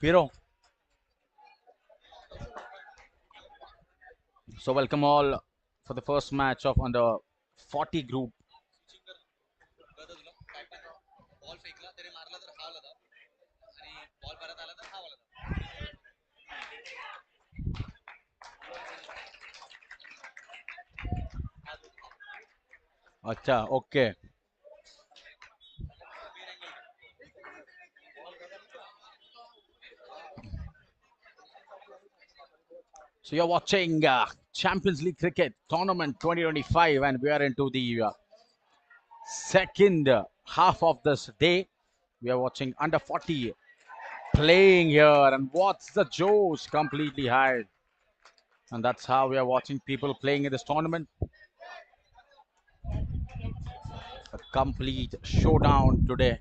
Piro. So welcome all for the first match of under 40 group. Acha, okay. So you're watching Champions League Cricket Tournament 2025, and we are into the second half of this day. We are watching under 40 playing here, and what's the Joes completely high. And that's how we are watching people playing in this tournament. A complete showdown today.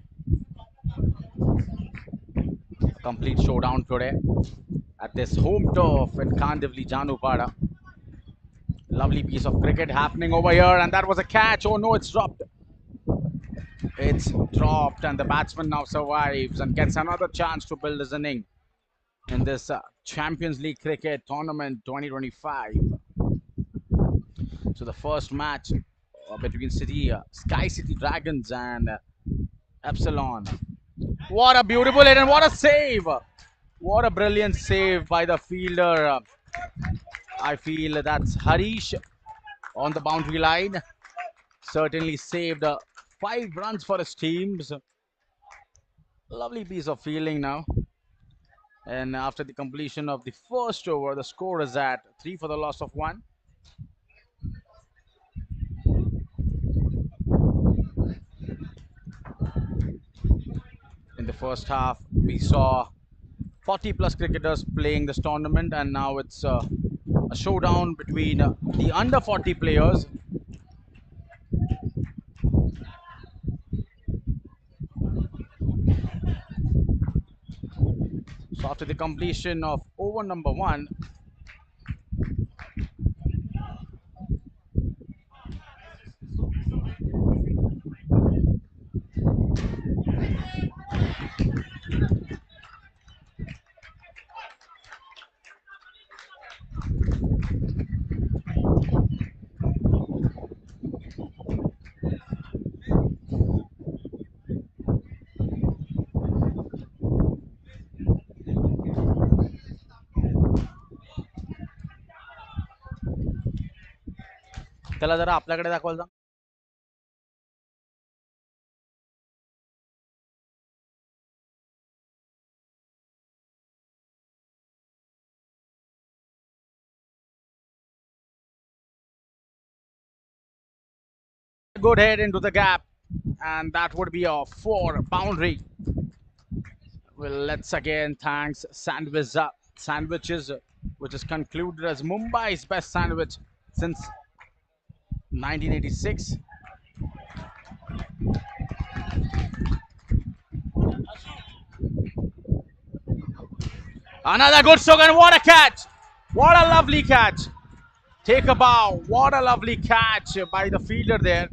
A complete showdown today at this home turf in Kandivli, Janupada. Lovely piece of cricket happening over here, and that was a catch. Oh no, it's dropped. It's dropped, and the batsman now survives and gets another chance to build his inning in this Champions League Cricket Tournament 2025. So the first match between Sky City Dragons and Epsilon. What a beautiful hit and what a save! What a brilliant save by the fielder. I feel that's Harish on the boundary line. Certainly saved 5 runs for his teams. Lovely piece of fielding now. And after the completion of the first over, the score is at 3 for the loss of 1. In the first half, we saw 40 plus cricketers playing this tournament, and now it's a showdown between the under 40 players. So after the completion of over number 1, त्याला जरा आपल्याकडे दाखवाल. Good head into the gap, and that would be a 4 boundary. Well, let's again thanks Sandwiches, which is concluded as Mumbai's best sandwich since 1986. Another good stroke, and what a catch! What a lovely catch! Take a bow. What a lovely catch by the fielder there.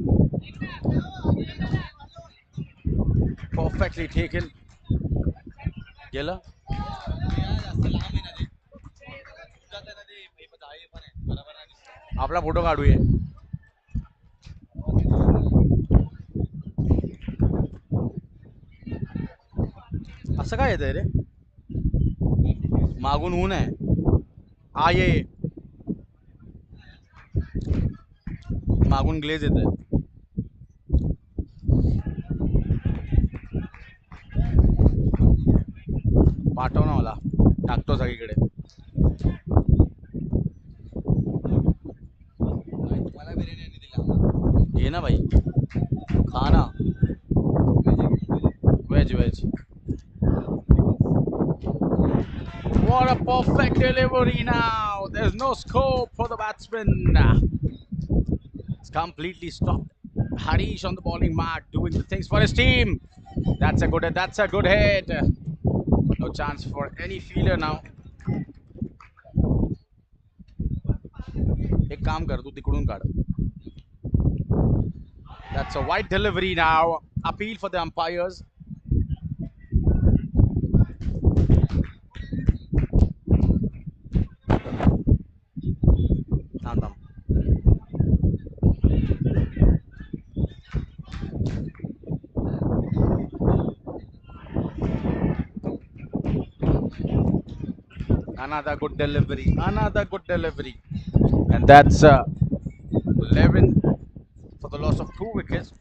Perfectly taken. Gela. आपला photo काढूया. असं काय येतंय रे? मागून ऊन आहे. हा ये मागून ग्लेज येतंय. पाठव ना मला. टाकतो सगळीकडे. ये ना भाई. खा ना. Wedge. What a perfect delivery now. There's no scope for the batsman. It's completely stopped. Harish on the bowling mark doing the things for his team. That's a good hit. No chance for any fielder now. एक काम कर तू तिकडून काढ. That's a wide delivery now. Appeal for the umpires. Down, down. Another good delivery. Another good delivery. And that's 11 for the loss of 2 wickets.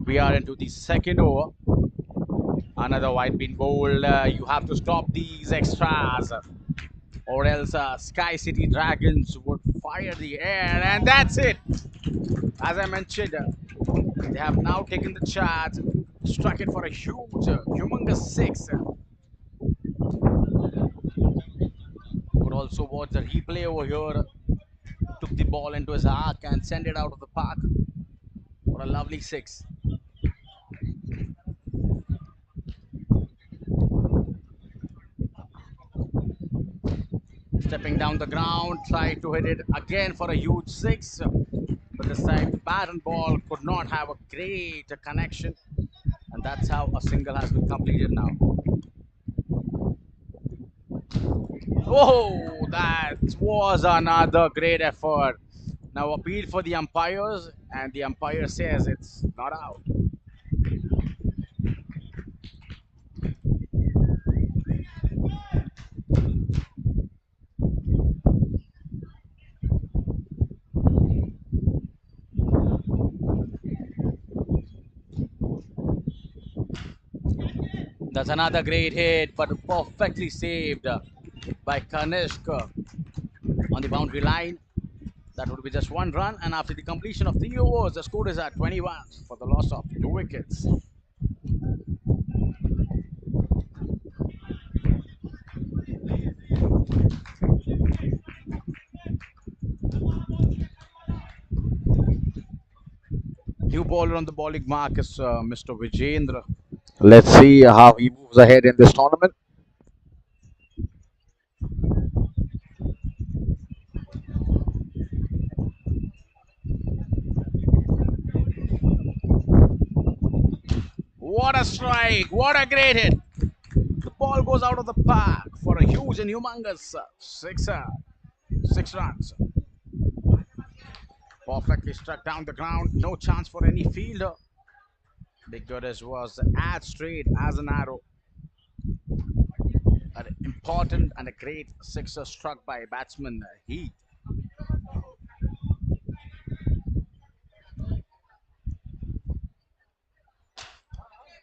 We are into the second over. Another wide being bowled. You have to stop these extras, or else Sky City Dragons would fire the air. And that's it. As I mentioned, they have now taken the charge, struck it for a huge, humongous six. Could also watch the replay over here. Took the ball into his arc and sent it out of the park for a lovely six. Stepping down the ground, tried to hit it again for a huge six. But this time, the bat and ball could not have a great connection. And that's how a single has been completed now. Oh, that was another great effort. Now appeal for the umpires, and the umpire says it's not out. That's another great hit, but perfectly saved by Kanishk on the boundary line. That would be just one run, and after the completion of 3 overs, the score is at 21 for the loss of 2 wickets. New bowler on the bowling mark is Mr. Vijendra. Let's see how he moves ahead in this tournament. What a strike! What a great hit! The ball goes out of the park for a huge and humongous sixer. 6 runs. Perfectly struck down the ground. No chance for any fielder. Big Goddess was as straight as an arrow. An important and a great sixer struck by batsman Heath.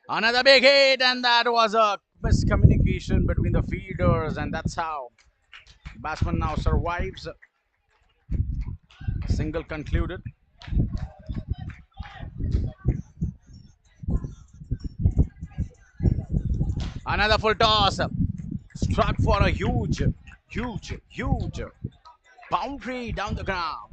Another big hit, and that was a miscommunication between the fielders, and that's how the batsman now survives. A single concluded. Another full toss, struck for a huge boundary down the ground.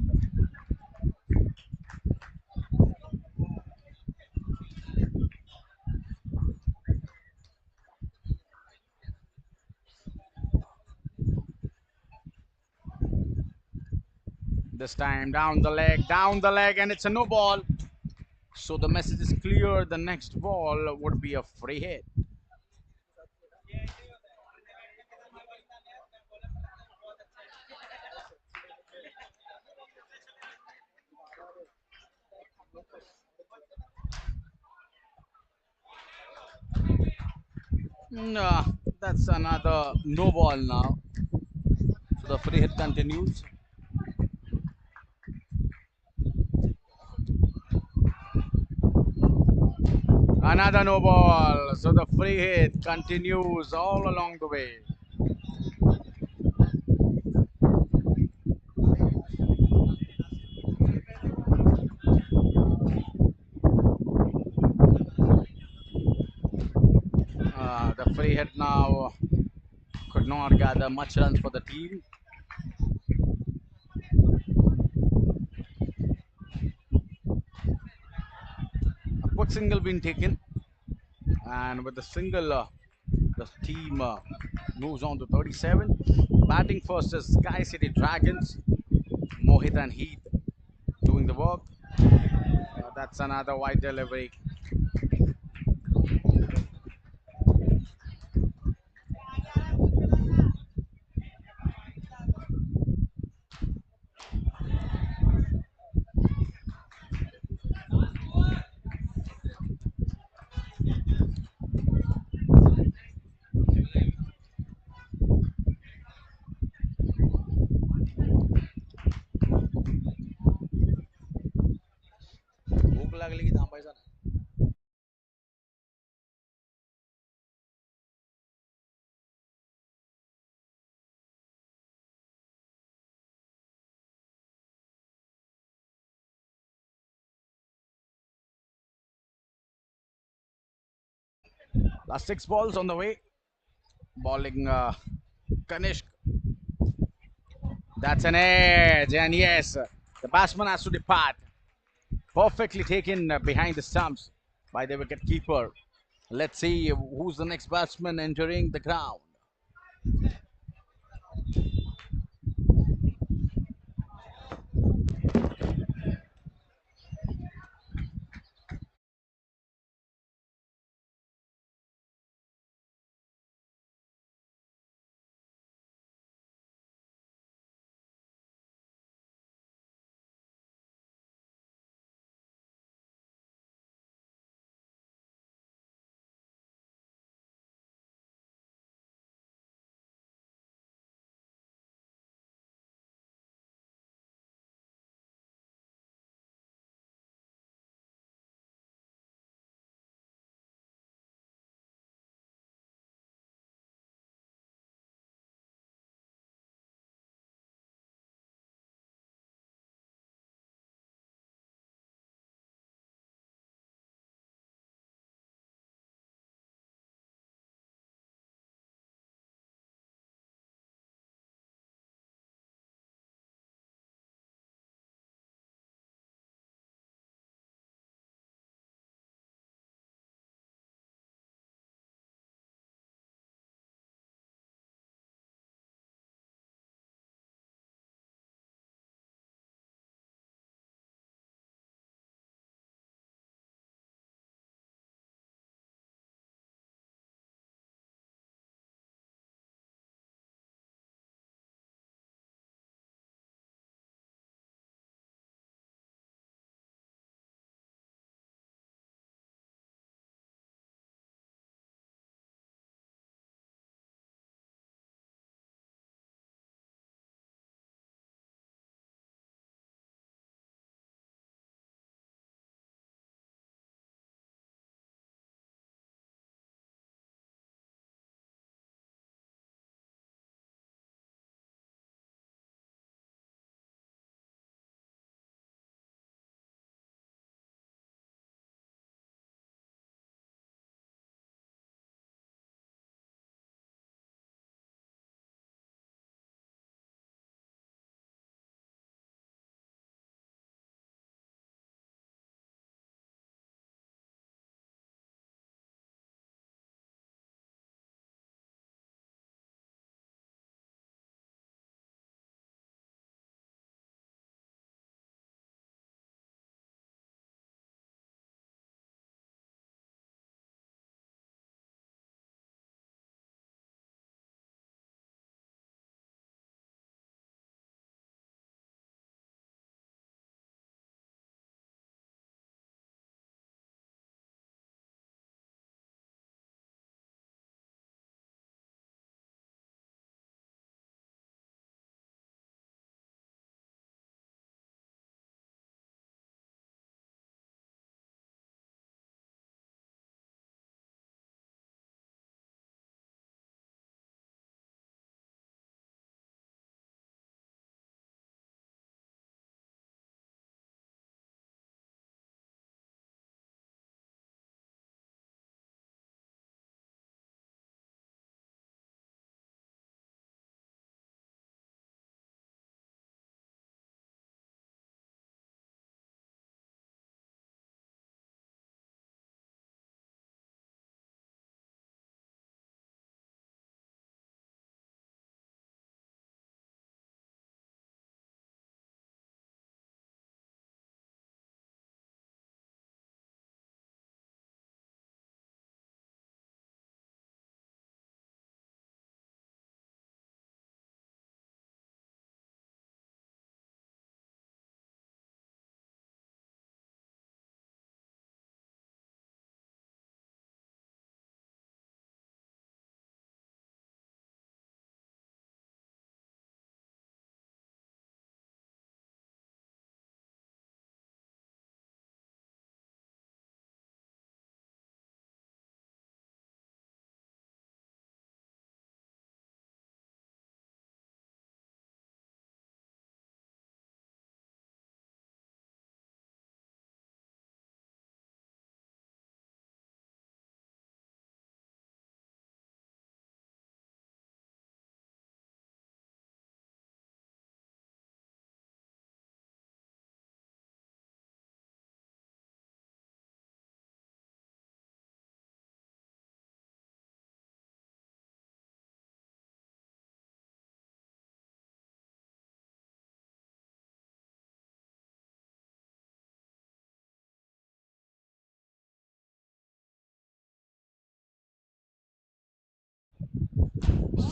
This time down the leg, and it's a no ball. So the message is clear. The next ball would be a free hit. No, that's another no ball now. So the free hit continues. Another no ball. So the free hit continues all along the way. The free hit now could not gather much runs for the team. A quick single being taken, and with the single, the team moves on to 37. Batting first is Sky City Dragons. Mohit and Heath doing the work. That's another wide delivery. भूक लागली की थांबायचं नाही. Last six balls on the way. Bowling Kanishk. That's an edge, and yes, the batsman has to depart. Perfectly taken behind the stumps by the wicket keeper. Let's see who's the next batsman entering the ground.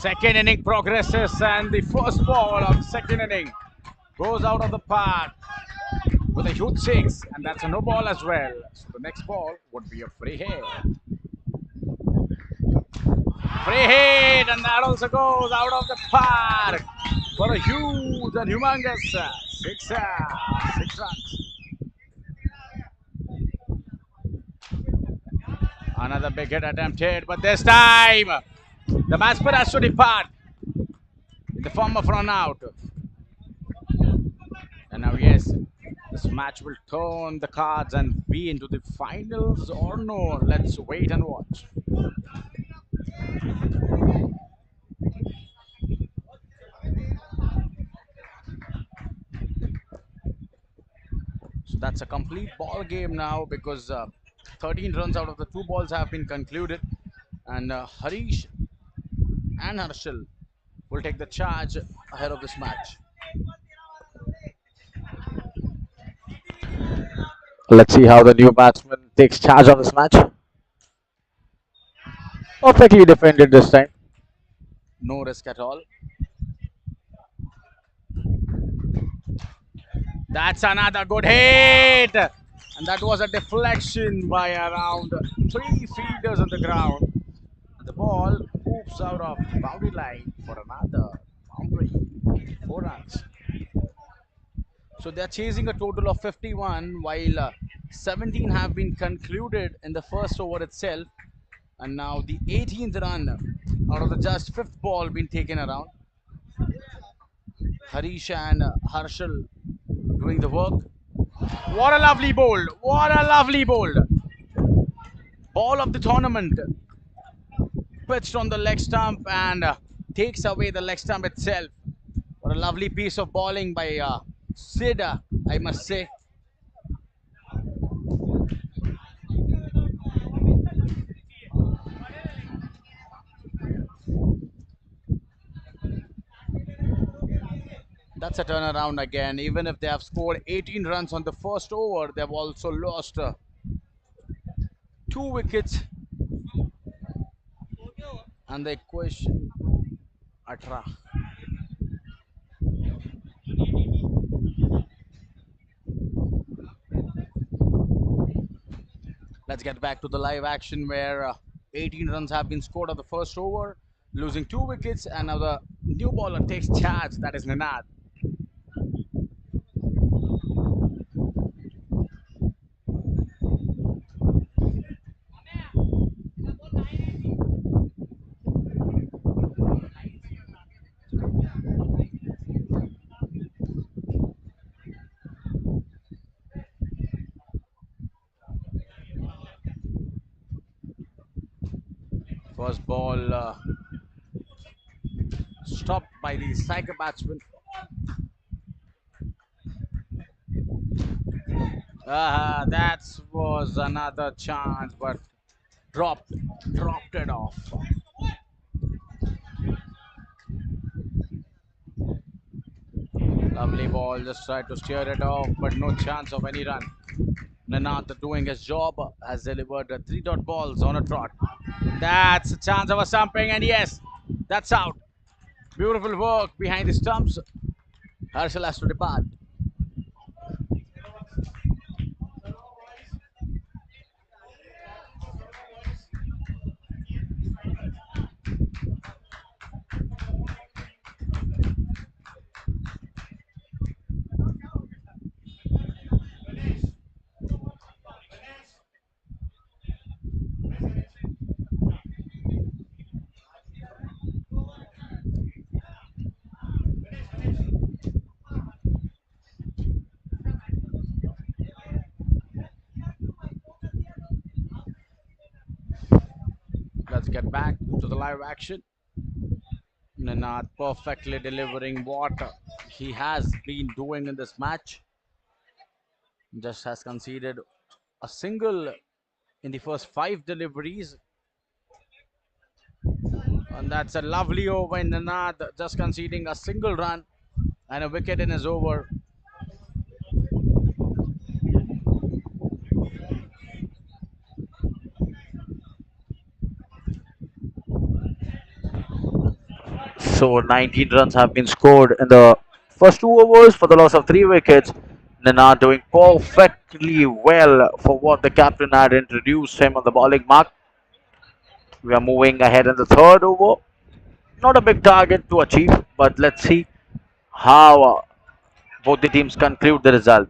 Second inning progresses, and the first ball of the second inning goes out of the park with a huge six, and that's a no ball as well. So the next ball would be a free hit. Free hit, and that also goes out of the park for a huge and humongous six runs. Another big hit attempted, but this time the batsman has to depart in the form of run out. And now, yes, this match will turn the cards and be into the finals or no. Let's wait and watch. So that's a complete ball game now because 13 runs out of the two balls have been concluded, and Harish and Harshal will take the charge ahead of this match. Let's see how the new batsman takes charge of this match. Perfectly defended this time. No risk at all. That's another good hit. And that was a deflection by around 3 fielders on the ground. And the ball moves out of the boundary line for another boundary. 4 runs. So they're chasing a total of 51, while 17 have been concluded in the first over itself. And now the 18th run out of the just fifth ball been taken around. Harish and Harshal doing the work. What a lovely bowl! What a lovely bowl! Ball of the tournament pitched on the leg stump and takes away the leg stump itself. What a lovely piece of bowling by Sid, I must say. That's a turnaround again. Even if they have scored 18 runs on the first over, they've also lost 2 wickets. And the question, Atra. Let's get back to the live action where 18 runs have been scored on the first over, losing 2 wickets, and now the new bowler takes charge. That is Ninad. First ball stopped by the striker batsman. That was another chance, but dropped, dropped it off. Lovely ball, just tried to steer it off, but no chance of any run. Nanath doing his job has delivered 3 dot balls on a trot. That's a chance of a stumping, and yes, that's out. Beautiful work behind the stumps. Harshal has to depart. Let's get back to the live action. Nanath perfectly delivering what he has been doing in this match. Just has conceded a single in the first 5 deliveries. And that's a lovely over in Nanath, just conceding a single run and a wicket in his over. So 19 runs have been scored in the first 2 overs for the loss of 3 wickets. Nana doing perfectly well for what the captain had introduced him on the bowling mark. We are moving ahead in the third over. Not a big target to achieve, but let's see how both the teams conclude the result.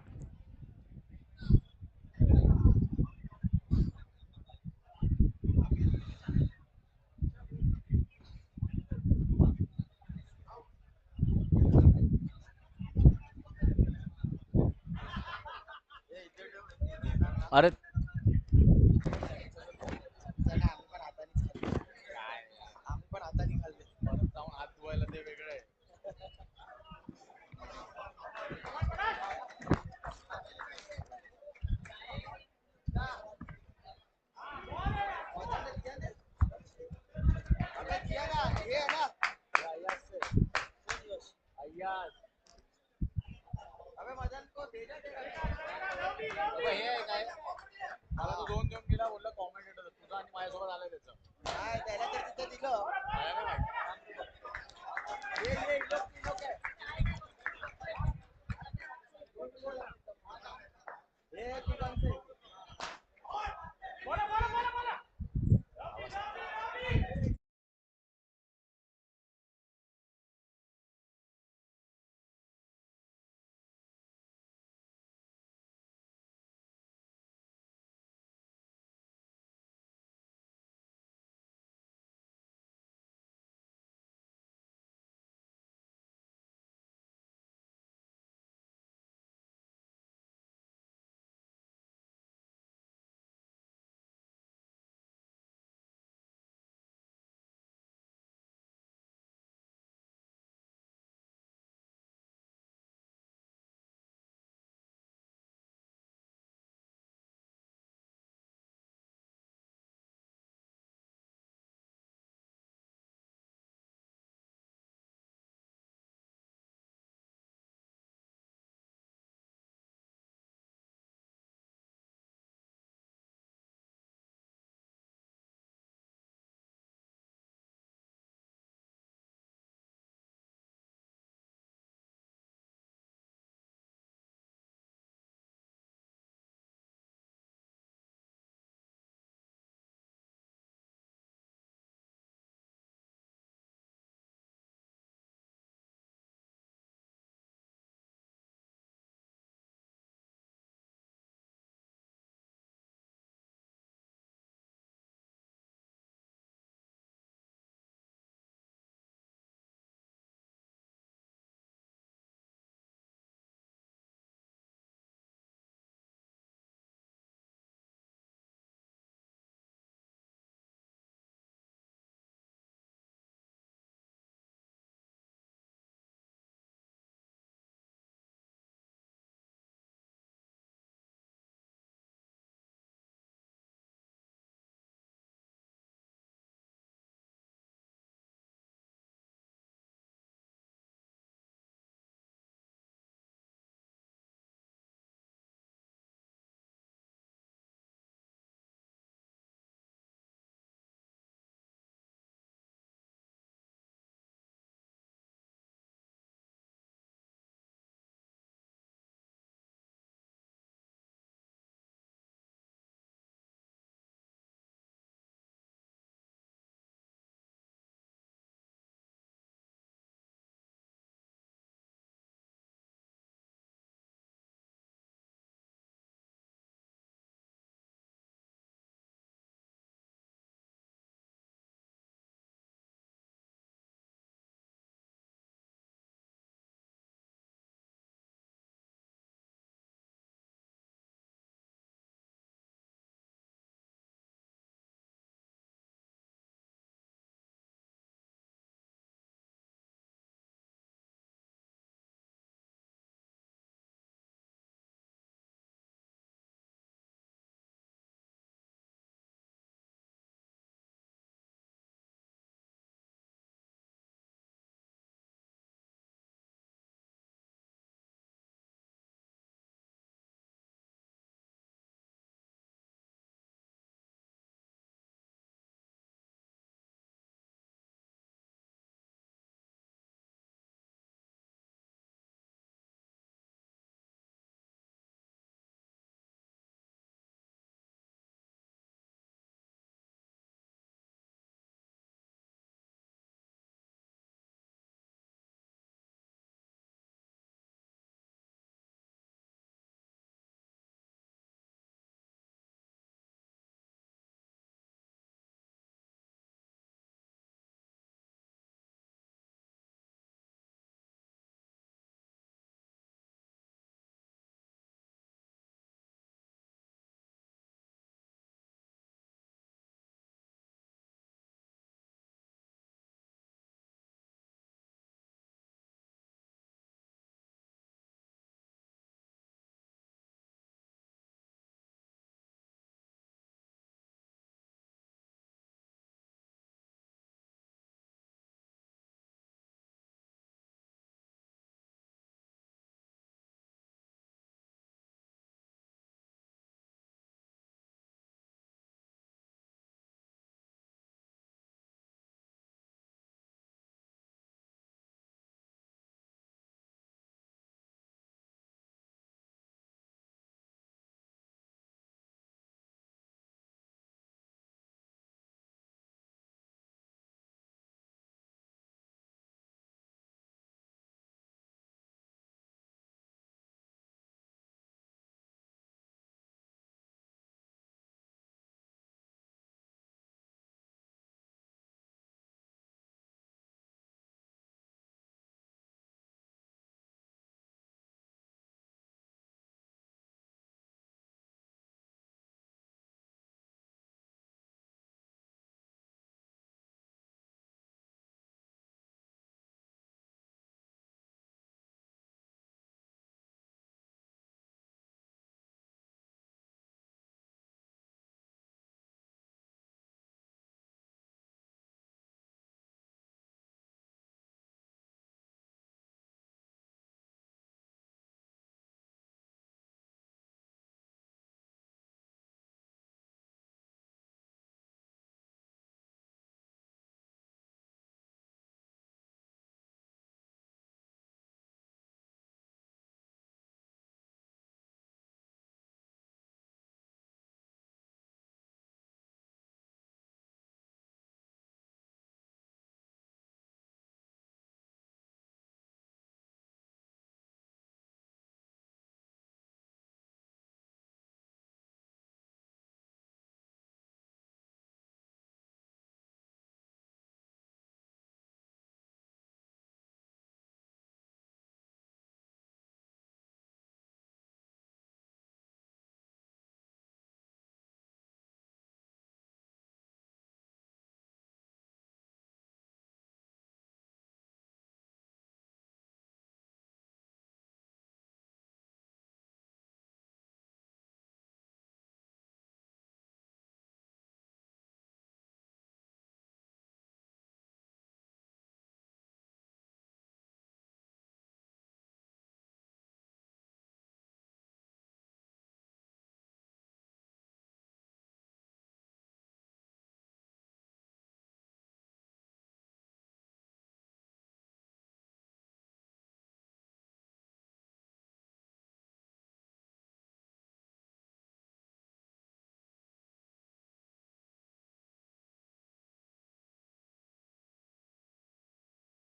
अरे परत जाऊन हात धुवायला ते वेगळं आहे. अबे हे आहे काय मला तो दोन देऊन गेला बोलला कॉमेंटेटर तुझा आणि माझ्यासोबत आलाय त्याचं नाही त्याला तर तिथं दिलं मला नाही माहिती.